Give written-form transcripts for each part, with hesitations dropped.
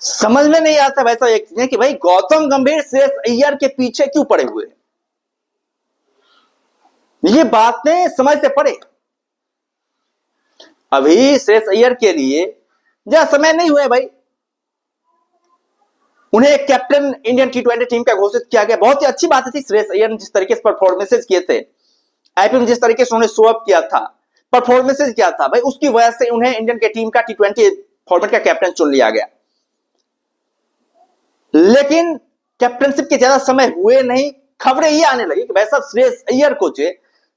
समझ में नहीं आता वैसा एक चीज कि भाई गौतम गंभीर श्रेयस अय्यर के पीछे क्यों पड़े हुए हैं। ये बातें समझ से पड़े। अभी श्रेयस अय्यर के लिए जहां समय नहीं हुआ भाई, उन्हें कैप्टन इंडियन टी20 टीम का घोषित किया गया। बहुत ही अच्छी बात थी श्रेयस अय्यर ने जिस तरीके से परफॉर्मेंसेज किए थे आईपीएल में, जिस तरीके से उन्होंने शो अप किया था, परफॉर्मेंसेज किया था भाई, उसकी वजह से उन्हें इंडियन के टीम का टी20 फॉर्मेट का कैप्टन चुन लिया गया। लेकिन कैप्टनशिप के ज्यादा समय हुए नहीं, खबरें ये आने लगी कि भाई साहब श्रेयस अय्यर को जो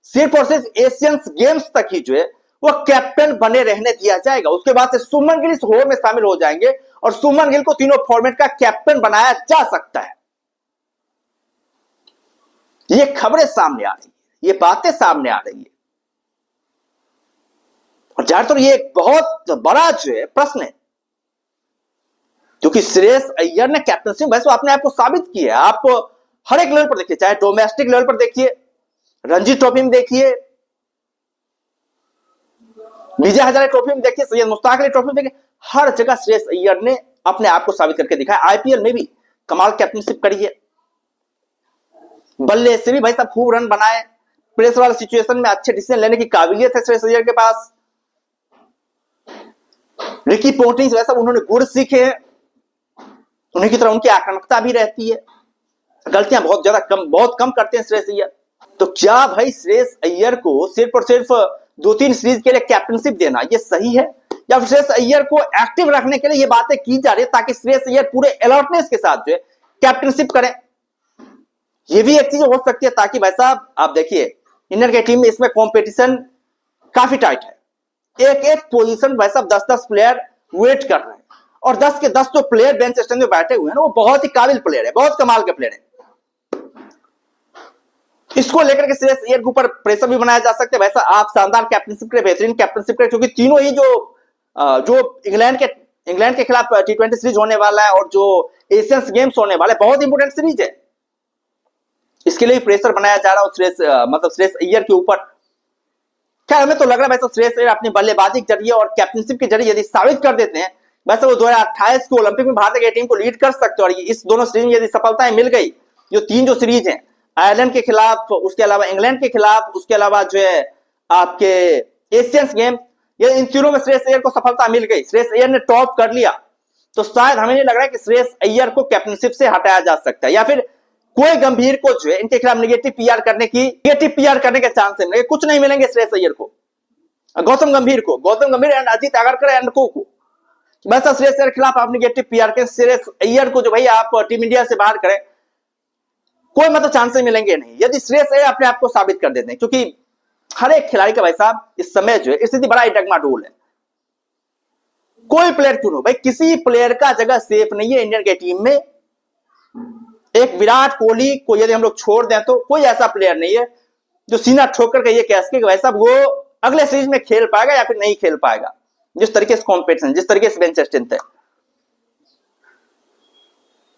सिर्फ और सिर्फ एशियन गेम्स तक ही जो है वो कैप्टन बने रहने दिया जाएगा। उसके बाद से सुमन गिल इस होड़ में शामिल हो जाएंगे और सुमन गिल को तीनों फॉर्मेट का कैप्टन बनाया जा सकता है। ये खबरें सामने आ रही है, ये बातें सामने आ रही है और ज्यादातर ये एक बहुत बड़ा जो है प्रश्न है, क्योंकि श्रेयस अय्यर ने कैप्टनशिप वैसे अपने आप को साबित किया है। आप हर एक लेवल पर देखिए, चाहे डोमेस्टिक लेवल पर देखिए, रणजी ट्रॉफी में देखिए, विजय हजारे ट्रॉफी में देखिए, सैयद मुश्ताक अली ट्रॉफी में देखिए, हर जगह श्रेयस अय्यर ने अपने आप को साबित करके दिखाया। आईपीएल में भी कमाल कैप्टनशिप करी है, बल्ले से भी भाई साहब खूब रन बनाए, प्रेशर वाले सिचुएशन में अच्छे डिसीजन लेने की काबिलियत है श्रेयस अय्यर के पास। रिकी पोंटिंग से वैसा उन्होंने गुण सीखे हैं, उन्हीं की तरह उनकी आक्रामकता भी रहती है, गलतियां बहुत कम करते हैं श्रेयस अय्यर। तो क्या भाई श्रेयस अय्यर को सिर्फ और सिर्फ 2-3 सीरीज के लिए कैप्टनशिप देना ये सही है, या फिर श्रेयस अय्यर को एक्टिव रखने के लिए ये बातें की जा रही है ताकि श्रेयस अय्यर पूरे अलर्टनेस के साथ जो है कैप्टनशिप करें? ये भी एक चीज हो सकती है, ताकि भाई साहब आप देखिए इंडियन की टीम में इसमें कंपटीशन काफी टाइट है, एक एक पोजीशन भाई साहब 10-10 प्लेयर वेट कर रहे हैं और 10 के 10 तो प्लेयर बेंच स्टैंड में बैठे हुए हैं ना, वो बहुत ही काबिल प्लेयर है, बहुत कमाल के प्लेयर है। इसको लेकर के श्रेयस अय्यर के ऊपर प्रेशर भी बनाया जा सकता है। वैसा आप शानदार कैप्टनशिप करें, बेहतरीन कैप्टनशिप करें, क्योंकि तीनों ही जो इंग्लैंड के खिलाफ टी20 सीरीज होने वाला है और जो एशियंस गेम्स होने वाला है, बहुत इंपोर्टेंट सीरीज है, इसके लिए प्रेशर बनाया जा रहा है श्रेयस अय्यर के ऊपर। क्या हमें तो लग रहा है वैसे श्रेयस अय्यर अपनी बल्लेबाजी के जरिए और कैप्टनशिप के जरिए यदि साबित कर देते हैं, वैसे वो 2028 को ओलंपिक में भारत की टीम को लीड कर सकते हैं। और इस दोनों सीरीज में यदि सफलताएं मिल गई, जो तीन जो सीरीज हैं, आयरलैंड के खिलाफ, उसके अलावा इंग्लैंड के खिलाफ, उसके अलावा जो है आपके एशियंस गेम, ये इन तीनों में श्रेयस अय्यर को सफलता मिल गई, श्रेयस अय्यर ने टॉप कर लिया, तो शायद हमें नहीं लग रहा है कि श्रेयस अय्यर को कैप्टनशिप से हटाया जा सकता है, या फिर कोई गंभीर को जो है इनके खिलाफ नेगेटिव पीआर करने के चांस मिलेंगे। कुछ नहीं मिलेंगे श्रेयस अय्यर को, गौतम गंभीर एंड अजीत आगरकर एंड को वैसा श्रेयस अय्यर के खिलाफ आप नेगेटिव पीआर के श्रेयस अय्यर को जो भाई आप टीम इंडिया से बाहर करें, कोई चांसेस मिलेंगे नहीं यदि श्रेयस अय्यर अपने आप को साबित कर देते हैं। क्योंकि हर एक खिलाड़ी का भाई साहब इस समय जो है स्थिति बड़ा ही डगमाडोल है, कोई प्लेयर क्यों हो भाई, किसी प्लेयर का जगह सेफ नहीं है इंडियन की टीम में। एक विराट कोहली को यदि हम लोग छोड़ दें तो कोई ऐसा प्लेयर नहीं है जो सीना ठोक करके ये कह सके कि भाई साहब वो अगले सीरीज में खेल पाएगा या फिर नहीं खेल पाएगा, जिस तरीके से कॉम्पिटिशन, जिस तरीके से बेंच स्ट्रेंथ है।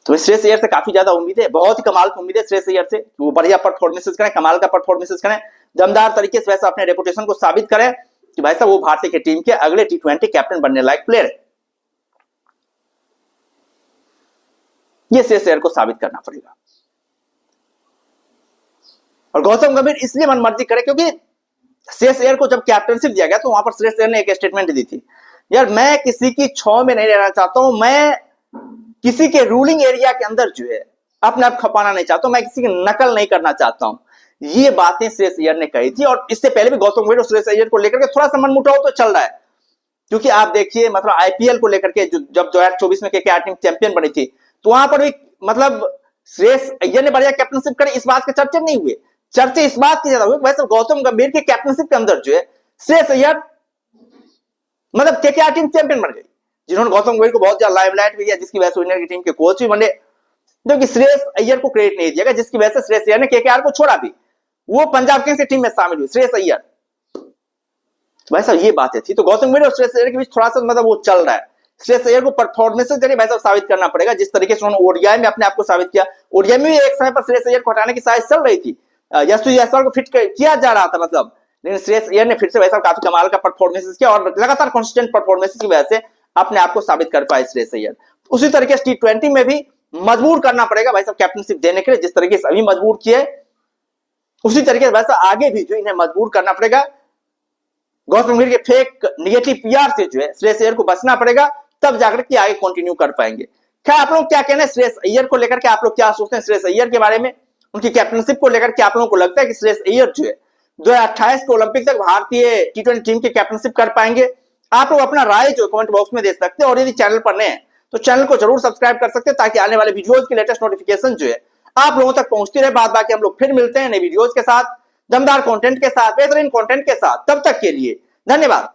तो श्रेयस अय्यर से काफी ज्यादा उम्मीद है, बहुत ही कमाल की उम्मीद है श्रेयस अय्यर से, वो बढ़िया परफॉर्मेंसेस करें, कमाल का परफॉर्मेंसेस करें, दमदार तरीके से वैसा अपने रेपुटेशन को साबित करें कि भाई साहब वो भारतीय की टीम के अगले टी20 कैप्टन बनने लायक प्लेयर है। ये श्रेयस अय्यर को साबित करना पड़ेगा। और गौतम गंभीर इसलिए मनमर्जी करे क्योंकि श्रेयस अय्यर को जब कैप्टनशिप दिया गया तो वहां पर श्रेयस अय्यर ने एक स्टेटमेंट दी थी, यार मैं किसी की छाव में नहीं रहना चाहता हूं, मैं किसी के रूलिंग एरिया के अंदर जो है अपने आप खपाना नहीं चाहता हूं, मैं किसी की नकल नहीं करना चाहता हूं। ये बातें श्रेयस अय्यर ने कही थी और इससे पहले भी गौतम गंभीर और श्रेयस अय्यर को लेकर के थोड़ा सा मनमुटाव तो चल रहा है, क्योंकि आप देखिए आईपीएल को लेकर के जब 2024 में केकेआर टीम चैंपियन बनी थी तो वहां पर भी श्रेयस अय्यर ने बढ़िया कैप्टनशिप करी, इस बात के चर्चे नहीं हुए, चर्चे इस बात की ज्यादा हुए वैसे गौतम गंभीर के कैप्टनशिप के अंदर जो है Shreyas Iyer KKR team champion बन गई, जिन्होंने गौतम गंभीर को बहुत ज्यादा लाइमलाइट भी दिया, जिसकी वजह से इंडियन की टीम के कोच भी बने, जबकि श्रेयस अय्यर को क्रेडिट नहीं दिया गया, जिसकी वजह से श्रेयस अय्यर ने केकेआर को छोड़ा भी, वो पंजाब किंग्स की टीम में शामिल हुई श्रेयस अय्यर। भाई साहब ये बातें थी, तो गौतम गंभीर और श्रेयस अय्यर के बीच थोड़ा सा वो चल रहा है। श्रेयस अय्यर को परफॉर्मेंस के जरिए भाई साहब साबित करना पड़ेगा, जिस तरीके से उन्होंने ओडीआई में अपने आप को साबित किया। ओडीआई में भी एक समय पर श्रेयस अय्यर को हटाने की साजिश चल रही थी, यशस्वी जायसवाल को फिट किया जा रहा था लेकिन श्रेयस अय्यर ने फिर से वैसा काफी कमाल का परफॉर्मेंस किया और लगातार कंसिस्टेंट परफॉर्मेंस की वजह से अपने आप को साबित कर पाए श्रेयस अय्यर। उसी तरीके से T20 में भी मजबूर करना पड़ेगा भाई साहब कैप्टनशिप देने के लिए, जिस तरीके से अभी मजबूर किए उसी तरीके से वैसा आगे भी जो इन्हें मजबूर करना पड़ेगा। गौतम गंभीर के फेक निगेटिव पीआर से जो है श्रेयस अय्यर को बचना पड़ेगा, तब जाकर के आगे कंटिन्यू कर पाएंगे। क्या आप लोग क्या कहना है श्रेयस अय्यर को लेकर के, आप लोग क्या सोचते हैं श्रेयस अय्यर के बारे में, उनकी कैप्टनशिप को लेकर के आप लोगों को लगता है कि श्रेयस अय्यर जो है 2028 के ओलंपिक तक भारतीय T20 टीम की कैप्टनशिप कर पाएंगे? आप लोग अपना राय जो कमेंट बॉक्स में दे सकते हैं, और यदि चैनल पर नए हैं तो चैनल को जरूर सब्सक्राइब कर सकते हैं ताकि आने वाले वीडियोस की लेटेस्ट नोटिफिकेशन जो है आप लोगों तक पहुंचती रहे। बाद बाकी हम लोग फिर मिलते हैं नए वीडियोस के साथ, दमदार कंटेंट के साथ, बेहतरीन कंटेंट के साथ। तब तक के लिए धन्यवाद।